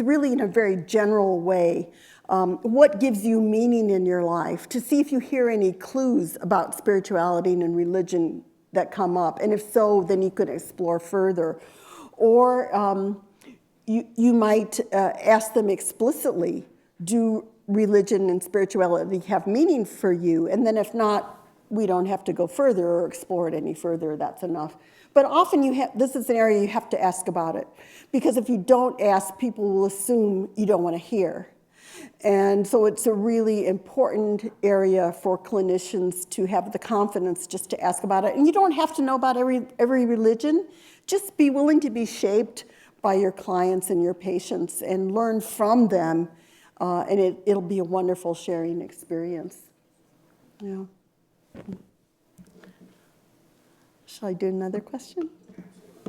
really in a very general way. What gives you meaning in your life? To see if you hear any clues about spirituality and religion that come up. And if so, then you could explore further. Or you might ask them explicitly, do religion and spirituality have meaning for you? And then if not, we don't have to go further or explore it any further, that's enough. But often this is an area you have to ask about it. Because if you don't ask, people will assume you don't want to hear. And so it's a really important area for clinicians to have the confidence just to ask about it. And you don't have to know about every religion. Just be willing to be shaped by your clients and your patients and learn from them. And it'll be a wonderful sharing experience. Yeah. Shall I do another question?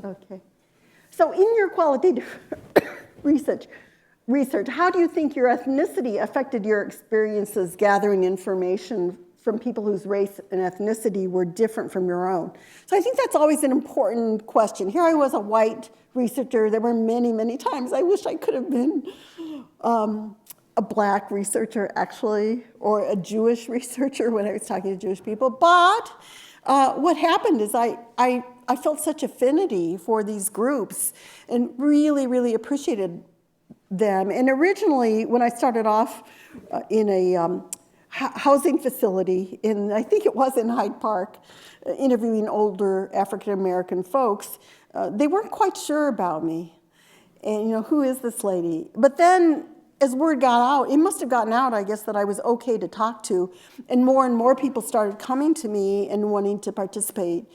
Okay. So in your qualitative research, how do you think your ethnicity affected your experiences gathering information from people whose race and ethnicity were different from your own? So I think that's always an important question. Here I was, a white researcher. There were many, many times I wish I could have been a black researcher, actually, or a Jewish researcher when I was talking to Jewish people. But what happened is I felt such affinity for these groups and really, really appreciated them. And originally, when I started off in a housing facility I think it was in Hyde Park, interviewing older African-American folks, they weren't quite sure about me. And, who is this lady? But then, as word got out, it must have gotten out, I guess, that I was okay to talk to, and more people started coming to me and wanting to participate.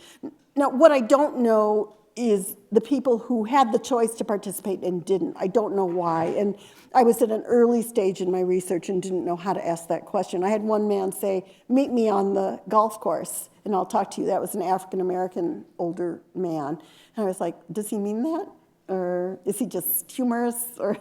Now, what I don't know is the people who had the choice to participate and didn't. I don't know why. And I was at an early stage in my research and didn't know how to ask that question. I had one man say, meet me on the golf course and I'll talk to you. That was an African-American older man. And I was like, does he mean that? Or is he just humorous? Or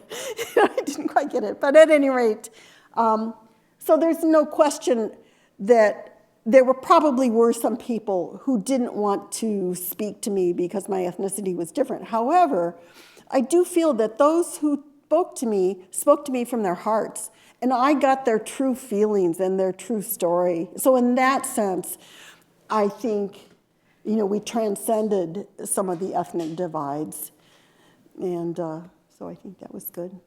I didn't quite get it. But at any rate, so there's no question that there probably were some people who didn't want to speak to me because my ethnicity was different. However, I do feel that those who spoke to me from their hearts, and I got their true feelings and their true story. So in that sense, I think, we transcended some of the ethnic divides. And so I think that was good.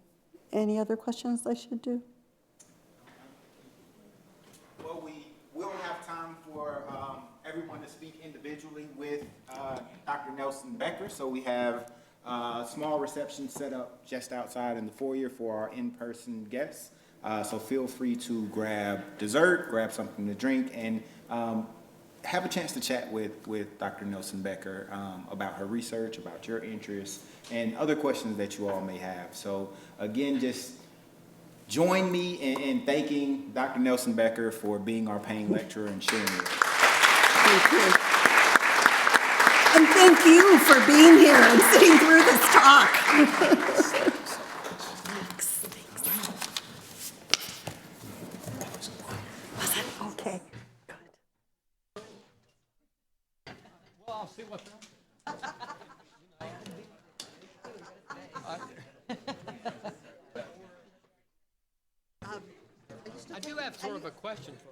Any other questions I should do? Well, we'll have time for everyone to speak individually with Dr. Nelson-Becker. So we have a small reception set up just outside in the foyer for our in-person guests. So feel free to grab dessert, grab something to drink, and have a chance to chat with Dr. Nelson-Becker about her research, about your interests, and other questions that you all may have. So again, just join me in thanking Dr. Nelson-Becker for being our Payne lecturer and sharing it. Thank you. And thank you for being here and sitting through this talk. Thanks. Okay, good. Well, I'll see what I do have sort of a question for